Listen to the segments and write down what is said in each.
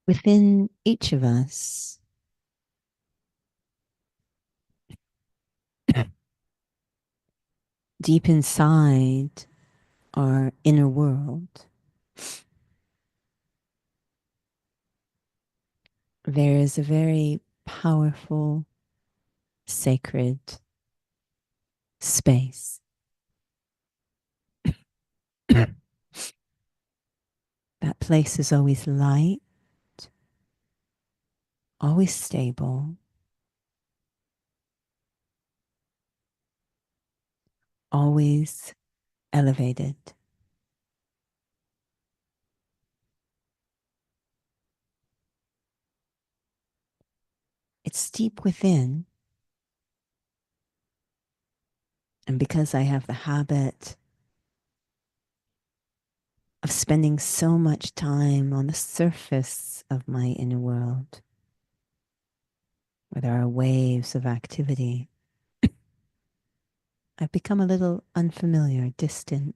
Within each of us, deep inside our inner world, there is a very powerful, sacred space. That place is always light, always stable, always elevated. It's deep within, and because I have the habit of spending so much time on the surface of my inner world, where there are waves of activity, I've become a little unfamiliar, distant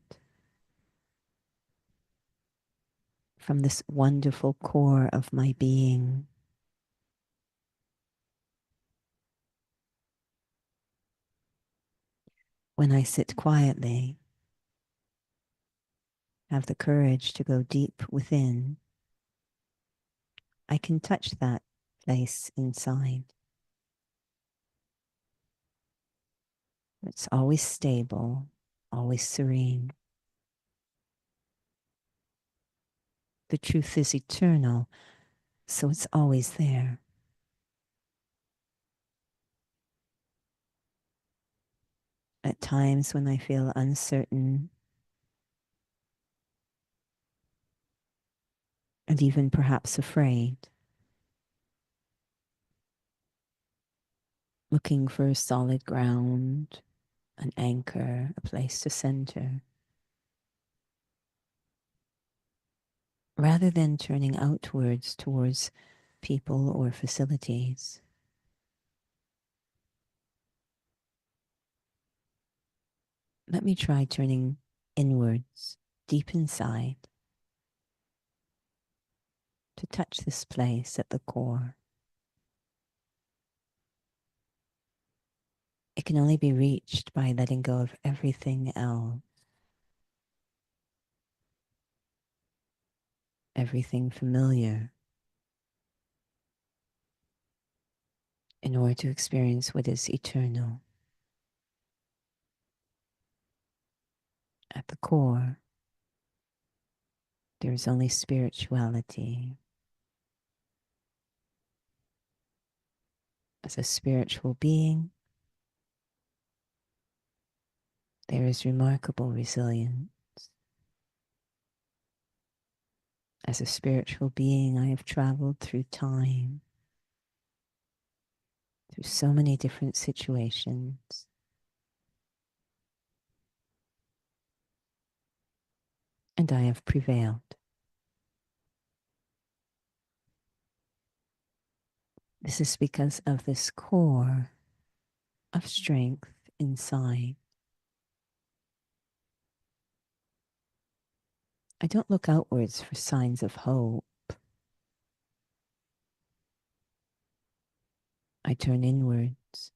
from this wonderful core of my being. When I sit quietly, have the courage to go deep within, I can touch that place inside. It's always stable, always serene. The truth is eternal, so it's always there. At times when I feel uncertain and even perhaps afraid, looking for solid ground, an anchor, a place to center, rather than turning outwards towards people or facilities. Let me try turning inwards, deep inside, to touch this place at the core. It can only be reached by letting go of everything else, everything familiar, in order to experience what is eternal. At the core, there is only spirituality. As a spiritual being, there is remarkable resilience. As a spiritual being, I have traveled through time, through so many different situations. And I have prevailed. This is because of this core of strength inside. I don't look outwards for signs of hope. I turn inwards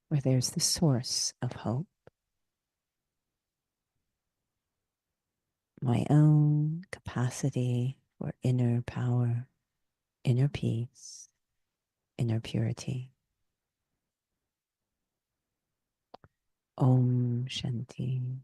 where there's the source of hope. My own capacity for inner power, inner peace, inner purity. Om Shanti.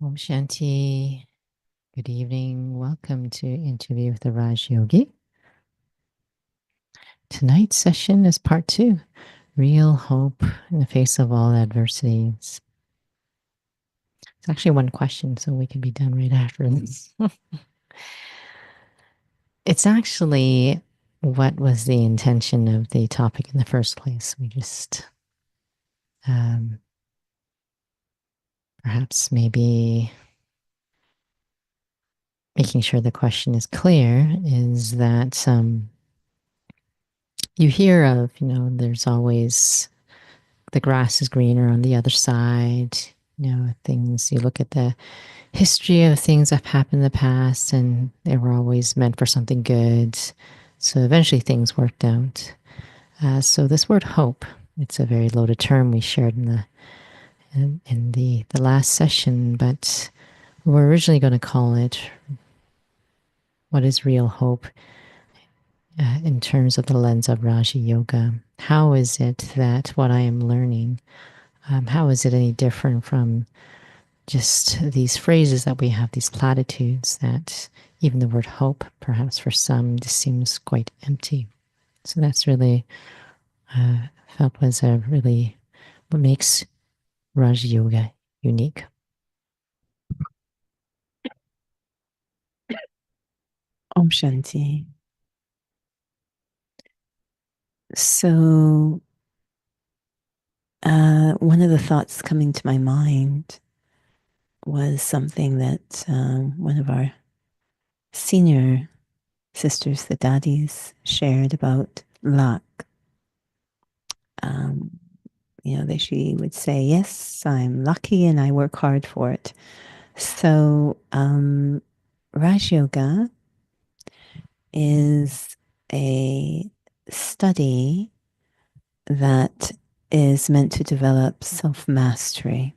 Om Shanti. Good evening. Welcome to Interview with the Raj Yogi. Tonight's session is part 2, Real Hope in the Face of All Adversities. It's actually one question, so we can be done right after this. It's actually what was the intention of the topic in the first place. We just perhaps maybe making sure the question is clear is that you hear of, there's always the grass is greener on the other side. Things, you look at the history of things that have happened in the past and they were always meant for something good. So eventually things worked out. So this word hope, it's a very loaded term we shared in the last session, but we're originally going to call it what is real hope in terms of the lens of Raja Yoga. How is it that what I am learning, how is it any different from just these phrases that we have, these platitudes that even the word hope, perhaps for some, just seems quite empty. So that's really felt was a really what makes Raj Yoga unique. Om Shanti. So, one of the thoughts coming to my mind was something that one of our senior sisters, the daddies, shared about luck. Um, she would say, "Yes, I'm lucky and I work hard for it." So, Raj Yoga is a study that is meant to develop self mastery.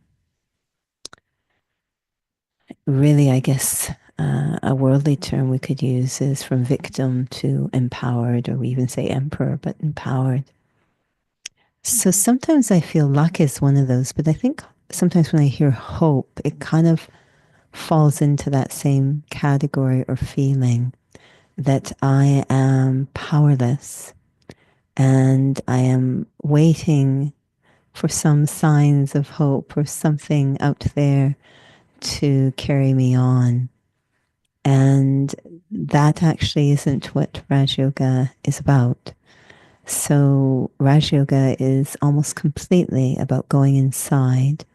really, I guess, a worldly term we could use is from victim to empowered, or we even say emperor, but empowered. So sometimes I feel luck is one of those, but I think sometimes when I hear hope, it kind of falls into that same category or feeling that I am powerless and I am waiting for some signs of hope or something out there to carry me on. And that actually isn't what Raj Yoga is about. So, Raj Yoga is almost completely about going inside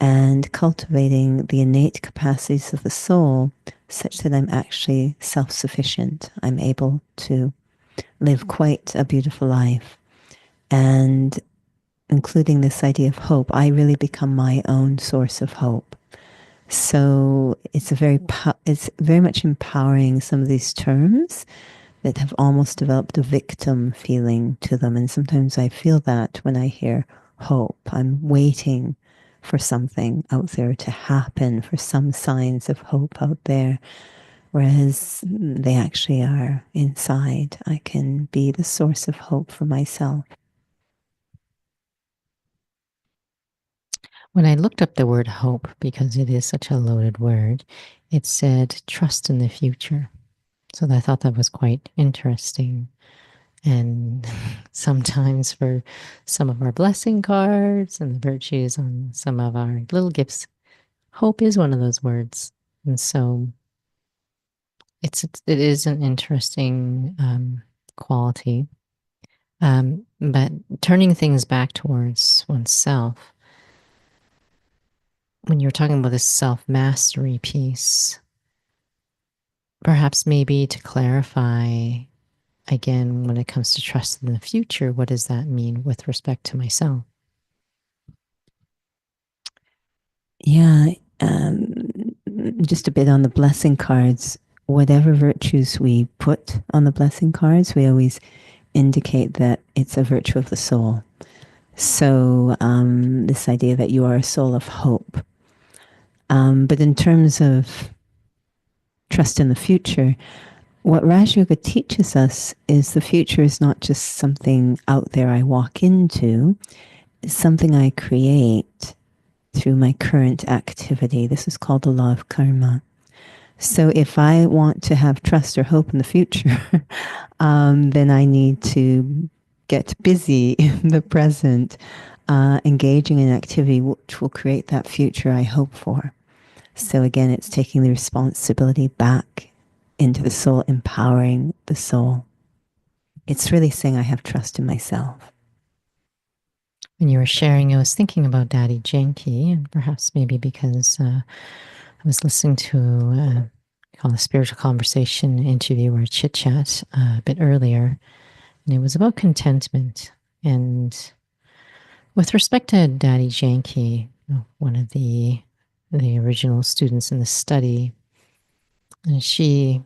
and cultivating the innate capacities of the soul such that I'm actually self sufficient. I'm able to live quite a beautiful life. And including this idea of hope, I really become my own source of hope. So it's very much empowering some of these terms that have almost developed a victim feeling to them. And sometimes I feel that when I hear hope, I'm waiting for something out there to happen, for some signs of hope out there, whereas they actually are inside. I can be the source of hope for myself. When I looked up the word hope, because it is such a loaded word, it said trust in the future. So I thought that was quite interesting. And sometimes for some of our blessing cards and the virtues on some of our little gifts, hope is one of those words. And so it is an interesting quality. But turning things back towards oneself, when you're talking about this self mastery piece, perhaps maybe to clarify again, when it comes to trust in the future, what does that mean with respect to myself? Yeah, um, just a bit on the blessing cards. Whatever virtues we put on the blessing cards, we always indicate that it's a virtue of the soul. So, this idea that you are a soul of hope. But in terms of trust in the future, what Raj Yoga teaches us is the future is not just something out there I walk into, it's something I create through my current activity. This is called the law of karma. So if I want to have trust or hope in the future, then I need to get busy in the present, engaging in activity which will create that future I hope for. So again, it's taking the responsibility back into the soul, empowering the soul. It's really saying I have trust in myself. When you were sharing, I was thinking about Daddy Janky, and perhaps maybe because I was listening to call a spiritual conversation interview or chit chat a bit earlier, and it was about contentment. And with respect to Daddy Janky, one of the original students in the study, and she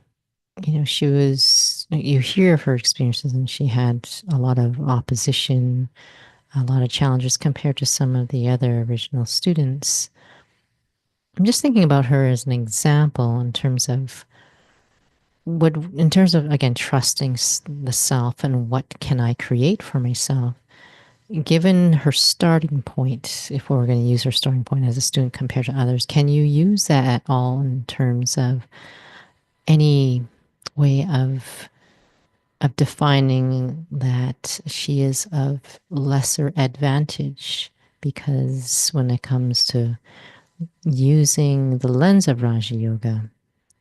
was, you hear of her experiences, and she had a lot of opposition, a lot of challenges compared to some of the other original students. I'm just thinking about her as an example in terms of again, trusting the self and what can I create for myself. Given her starting point, if we were going to use her starting point as a student compared to others, can you use that at all in terms of any way of defining that she is of lesser advantage? Because when it comes to using the lens of Raja Yoga,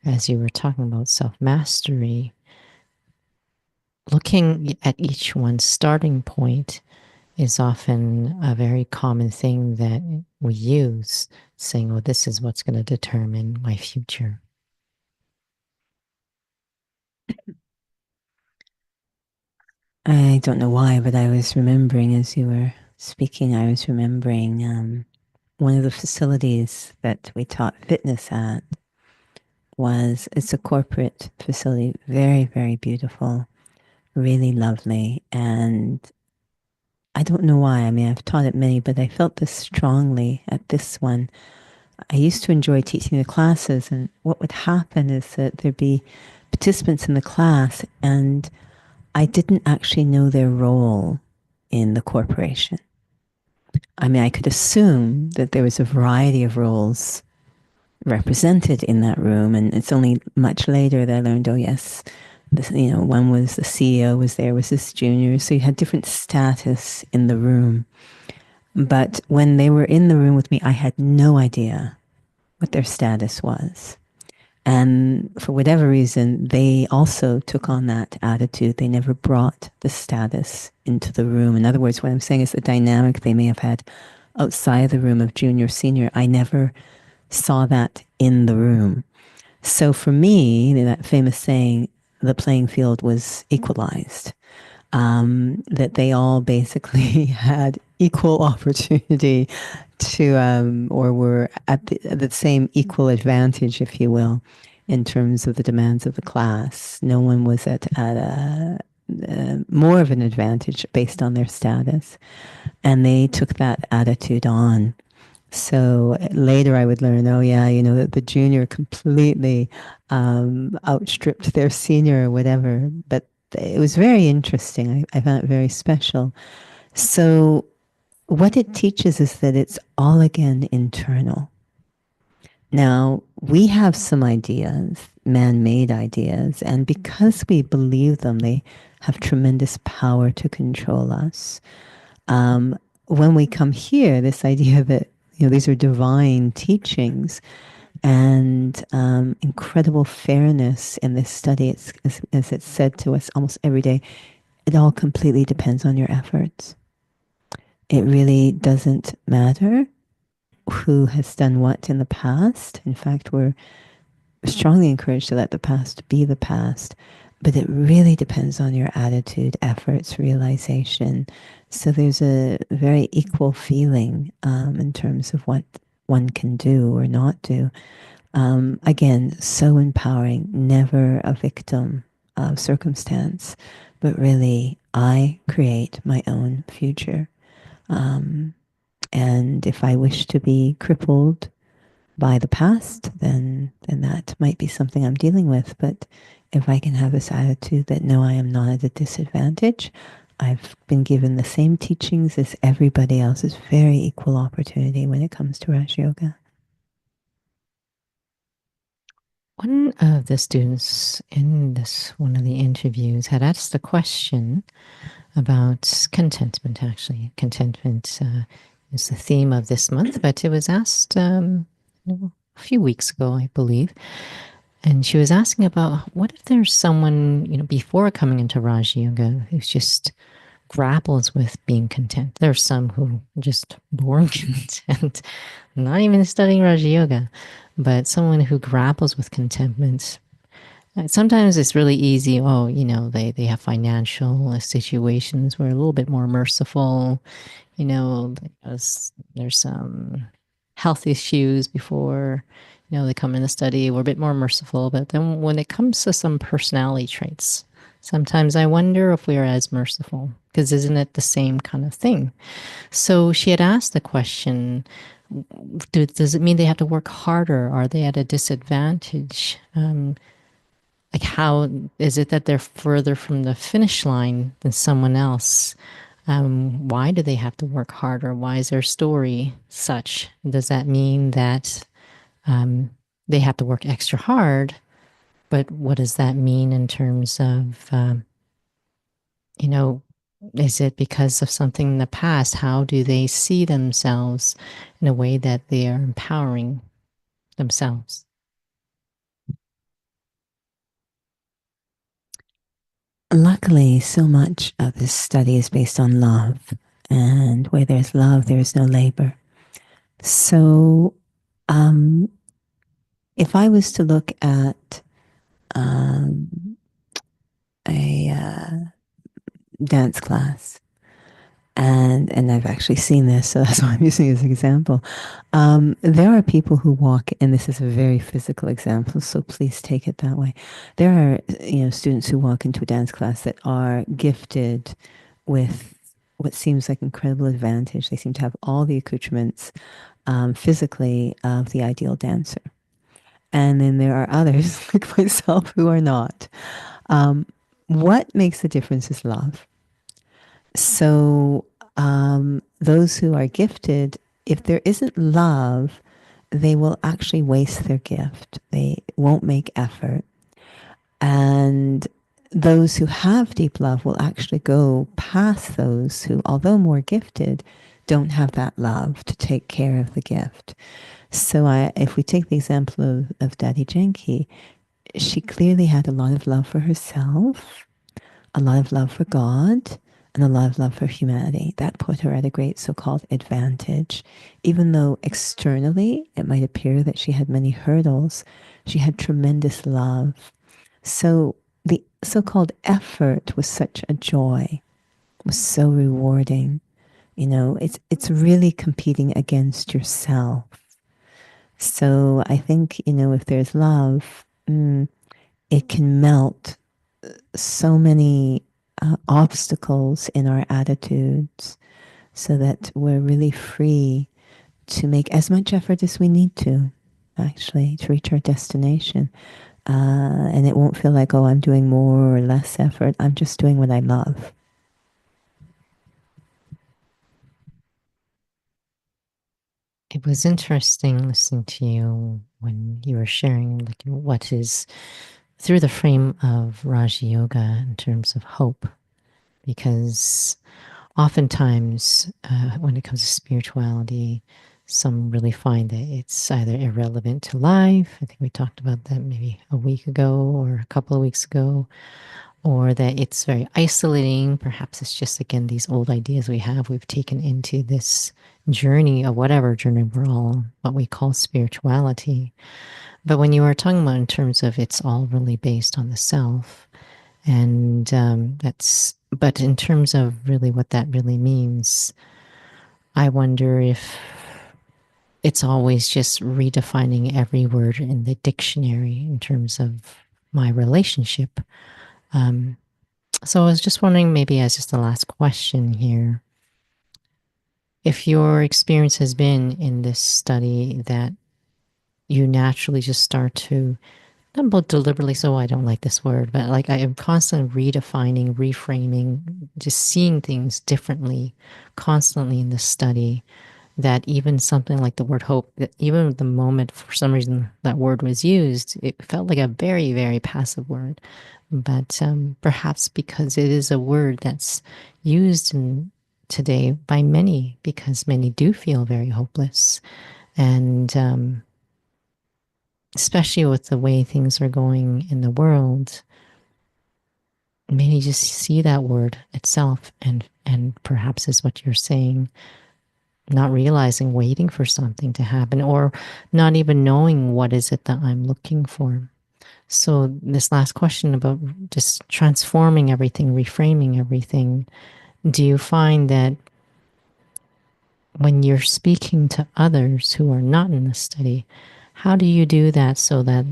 as you were talking about self mastery, looking at each one's starting point is often a very common thing that we use, saying, oh, this is what's going to determine my future. I don't know why, but I was remembering as you were speaking, I was remembering one of the facilities that we taught fitness at it's a corporate facility, very, very beautiful, really lovely. And I don't know why. I mean, I've taught at many, but I felt this strongly at this one. I used to enjoy teaching the classes, and what would happen is that there'd be participants in the class, and I didn't actually know their role in the corporation. I mean, I could assume that there was a variety of roles represented in that room, and it's only much later that I learned, oh yes, this, one was the CEO was there, was this junior, so you had different status in the room. But when they were in the room with me, I had no idea what their status was. And for whatever reason, they also took on that attitude. They never brought the status into the room. In other words, what I'm saying is the dynamic they may have had outside the room of junior, senior, I never saw that in the room. So for me, that famous saying, the playing field was equalized, that they all basically had equal opportunity to, or were at the same equal advantage, if you will, in terms of the demands of the class. No one was at a more of an advantage based on their status. And they took that attitude on. So later I would learn, oh yeah, that the junior completely outstripped their senior or whatever. But it was very interesting. I found it very special. So what it teaches is that it's all again internal. Now, we have some ideas, man made ideas, and because we believe them, they have tremendous power to control us. When we come here, this idea that these are divine teachings and incredible fairness in this study, as it's said to us almost every day, it all completely depends on your efforts. It really doesn't matter who has done what in the past. In fact, we're strongly encouraged to let the past be the past, but it really depends on your attitude, efforts, realization. So there's a very equal feeling in terms of what one can do or not do. Again, so empowering, never a victim of circumstance, but really, I create my own future. Um, and if I wish to be crippled by the past, then that might be something I'm dealing with. But if I can have this attitude that no, I am not at a disadvantage, I've been given the same teachings as everybody else. It's very equal opportunity when it comes to Raj Yoga. One of the students in this one of the interviews had asked a question about contentment. Actually, contentment is the theme of this month, but it was asked a few weeks ago, I believe. And she was asking about what if there's someone, before coming into Raj Yoga who's just grapples with being content. There's some who are just born content, not even studying Raja Yoga, but someone who grapples with contentment. Sometimes it's really easy. Oh, they have financial situations where a little bit more merciful. There's some health issues before, they come in the study. We're a bit more merciful. But then when it comes to some personality traits, sometimes I wonder if we are as merciful, because isn't it the same kind of thing? So she had asked the question, does it mean they have to work harder? Are they at a disadvantage? Like, how is it that they're further from the finish line than someone else? Why do they have to work harder? Why is their story such? Does that mean that they have to work extra hard? But what does that mean in terms of, you know, is it because of something in the past? How do they see themselves in a way that they are empowering themselves? Luckily, so much of this study is based on love. And where there's love, there is no labor. So, um, if I was to look at a dance class, and I've actually seen this, so that's why I'm using it as an example. There are people who walk, and this is a very physical example, so please take it that way. There are students who walk into a dance class that are gifted with what seems like incredible advantage. They seem to have all the accoutrements, physically of the ideal dancer. And then there are others, like myself, who are not. Um, what makes the difference is love. So, those who are gifted, if there isn't love, they will actually waste their gift. They won't make effort. And those who have deep love will actually go past those who, although more gifted, don't have that love to take care of the gift. So, if we take the example of Daddy Genki, she clearly had a lot of love for herself, a lot of love for God, and a lot of love for humanity. That put her at a great so called advantage. Even though externally it might appear that she had many hurdles, she had tremendous love. So the so called effort was such a joy, was so rewarding. You know, it's really competing against yourself. So I think, you know, if there's love, it can melt so many obstacles in our attitudes so that we're really free to make as much effort as we need to, actually, to reach our destination. And it won't feel like, oh, I'm doing more or less effort. I'm just doing what I love. It was interesting listening to you when you were sharing like what is through the frame of Raja Yoga in terms of hope, because oftentimes when it comes to spirituality, some really find that it's either irrelevant to life. I think we talked about that maybe a week ago or a couple of weeks ago, or that it's very isolating. Perhaps it's just, again, these old ideas we've taken into this journey of whatever journey we're all on, what we call spirituality. But when you were talking about in terms of it's all really based on the self, and but in terms of really what that really means, I wonder if it's always just redefining every word in the dictionary in terms of my relationship. Um, so I was just wondering, maybe as just the last question here, if your experience has been in this study that you naturally just start to, not about deliberately, so I don't like this word, but like I am constantly redefining, reframing, just seeing things differently constantly in this study, that even something like the word hope, that even the moment for some reason that word was used, it felt like a very, very passive word. But perhaps because it is a word that's used in today by many, because many do feel very hopeless. And especially with the way things are going in the world, maybe just see that word itself, and perhaps is what you're saying, not realizing, waiting for something to happen, or not even knowing what is it that I'm looking for. So this last question about just transforming everything, reframing everything, do you find that when you're speaking to others who are not in the study, how do you do that so that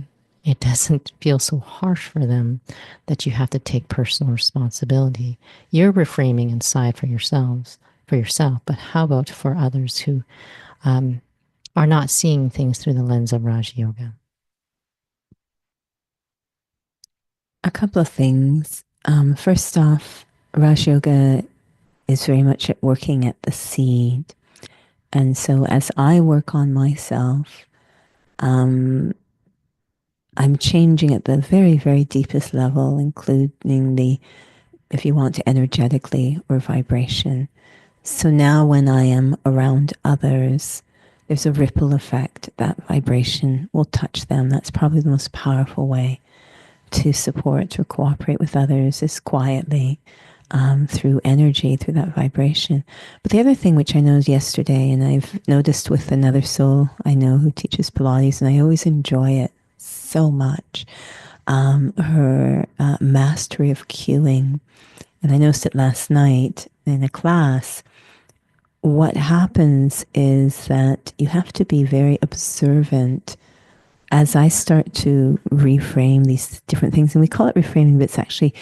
it doesn't feel so harsh for them, that you have to take personal responsibility? You're reframing inside for yourself, but how about for others who are not seeing things through the lens of Raj Yoga? A couple of things. First off, Raj Yoga is very much at working at the seed. And so as I work on myself, um, I'm changing at the very, very deepest level, including the, if you want to, energetically or vibration. So now when I am around others, there's a ripple effect. That vibration will touch them. That's probably the most powerful way to support or cooperate with others, is quietly, through energy, through that vibration. But the other thing, which I noticed yesterday, and I've noticed with another soul I know who teaches Pilates, and I always enjoy it so much, her mastery of cueing. And I noticed it last night in a class. What happens is that you have to be very observant as I start to reframe these different things. And we call it reframing, but it's actually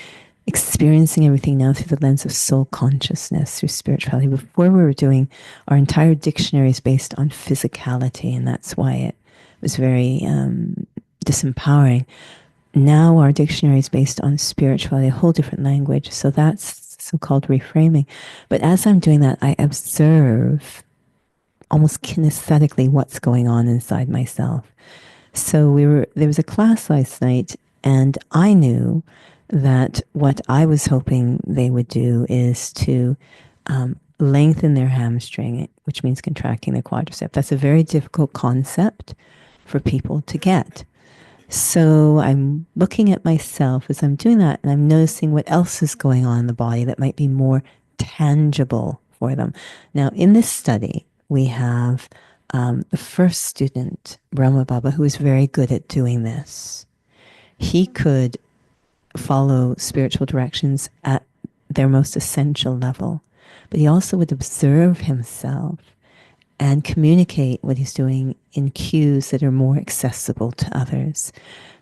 experiencing everything now through the lens of soul consciousness, through spirituality. Before we were doing our entire dictionary is based on physicality, and that's why it was very disempowering. Now our dictionary is based on spirituality, a whole different language. So that's so-called reframing. But as I'm doing that, I observe almost kinesthetically what's going on inside myself. So there was a class last night, and I knew that what I was hoping they would do is to lengthen their hamstring, which means contracting the quadricep. That's a very difficult concept for people to get. So I'm looking at myself as I'm doing that, and I'm noticing what else is going on in the body that might be more tangible for them. Now, in this study, we have the first student, Brahma Baba, who is very good at doing this. He could follow spiritual directions at their most essential level, but he also would observe himself and communicate what he's doing in cues that are more accessible to others.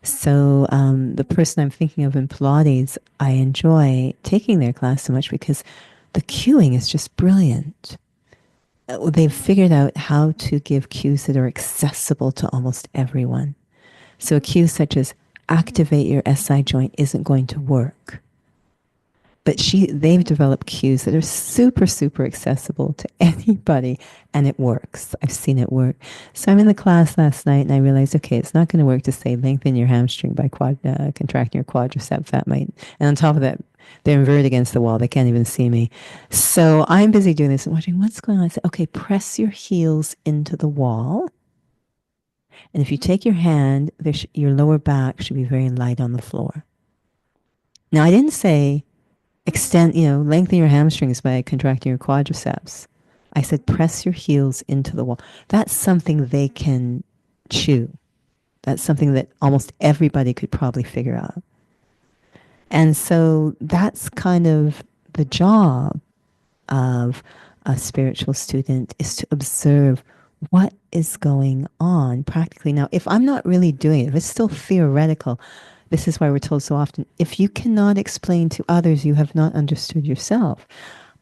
So the person I'm thinking of in Pilates, I enjoy taking their class so much because the cueing is just brilliant. They've figured out how to give cues that are accessible to almost everyone. So a cue such as activate your SI joint isn't going to work. But they've developed cues that are super, super accessible to anybody, and it works. I've seen it work. So I'm in the class last night, and I realized, okay, it's not going to work to say lengthen your hamstring by contracting your quadricep. That might, and on top of that, they're inverted against the wall. They can't even see me. So I'm busy doing this and watching what's going on. I said, okay, press your heels into the wall. And if you take your hand, your lower back should be very light on the floor. Now, I didn't say lengthen your hamstrings by contracting your quadriceps. I said, press your heels into the wall. That's something they can chew. That's something that almost everybody could probably figure out. And so that's kind of the job of a spiritual student, is to observe what is going on practically. Now, if I'm not really doing it, if it's still theoretical, this is why we're told so often, if you cannot explain to others, you have not understood yourself.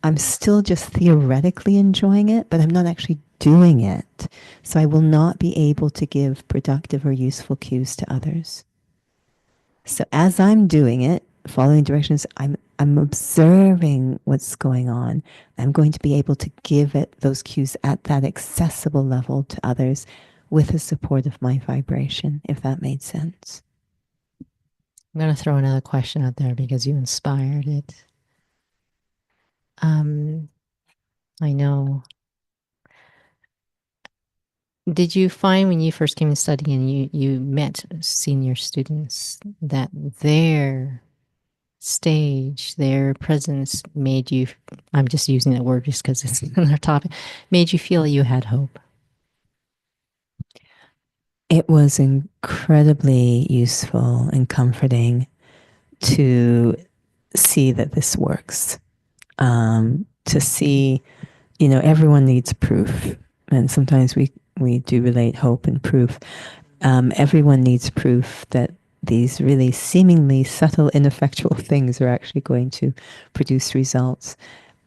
I'm still just theoretically enjoying it, but I'm not actually doing it. So I will not be able to give productive or useful cues to others. So as I'm doing it, following directions, I'm observing what's going on. I'm going to be able to give it those cues at that accessible level to others with the support of my vibration, if that made sense. I'm going to throw another question out there because you inspired it. I know. Did you find when you first came to study and you met senior students that their stage, their presence made you, I'm just using that word just because it's another topic, made you feel you had hope? It was incredibly useful and comforting to see that this works. To see, everyone needs proof. And sometimes we do relate hope and proof. Everyone needs proof that these really seemingly subtle, ineffectual things are actually going to produce results.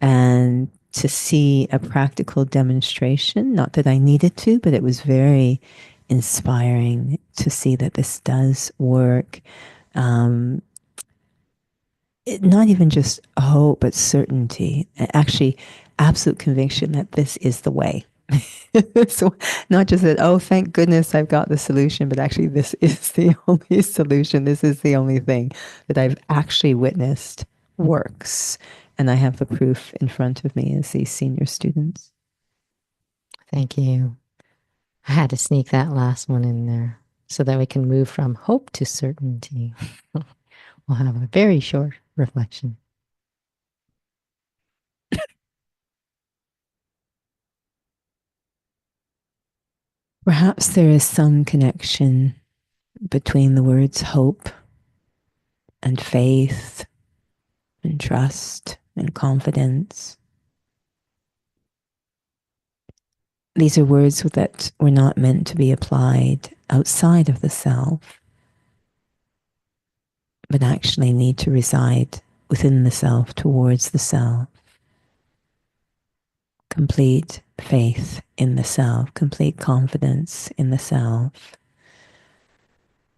And to see a practical demonstration, not that I needed to, but it was very inspiring to see that this does work. Not even just hope, but certainty, actually, absolute conviction that this is the way. So not just that, oh, thank goodness I've got the solution, but actually, this is the only solution. This is the only thing that I've actually witnessed works. And I have the proof in front of me as these senior students. Thank you. I had to sneak that last one in there so that we can move from hope to certainty. We'll have a very short reflection. Perhaps there is some connection between the words hope and faith and trust and confidence. These are words that were not meant to be applied outside of the self, but actually need to reside within the self towards the self, complete faith in the self, complete confidence in the self.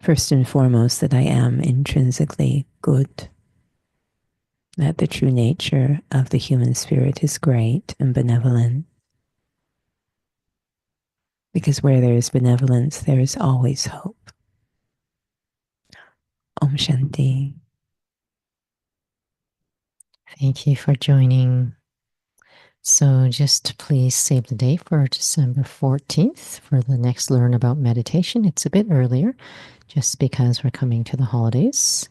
First and foremost, that I am intrinsically good, that the true nature of the human spirit is great and benevolent. Because where there is benevolence, there is always hope. Om Shanti. Thank you for joining. So just please save the date for December 14th for the next Learn About Meditation. It's a bit earlier just because we're coming to the holidays.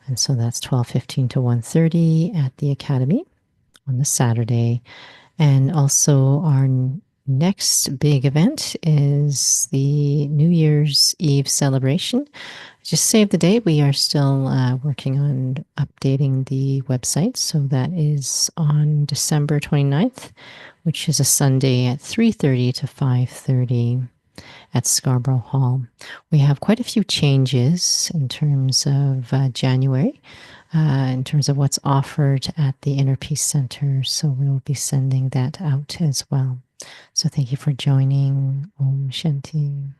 And so that's 12:15 to 1:30 at the Academy on the Saturday. And also our next big event is the New Year's Eve celebration. Just save the date. We are still working on updating the website. So that is on December 29th, which is a Sunday at 3:30 to 5:30 at Scarborough Hall. We have quite a few changes in terms of January, in terms of what's offered at the Inner Peace Center. So we will be sending that out as well. So thank you for joining. Om Shanti.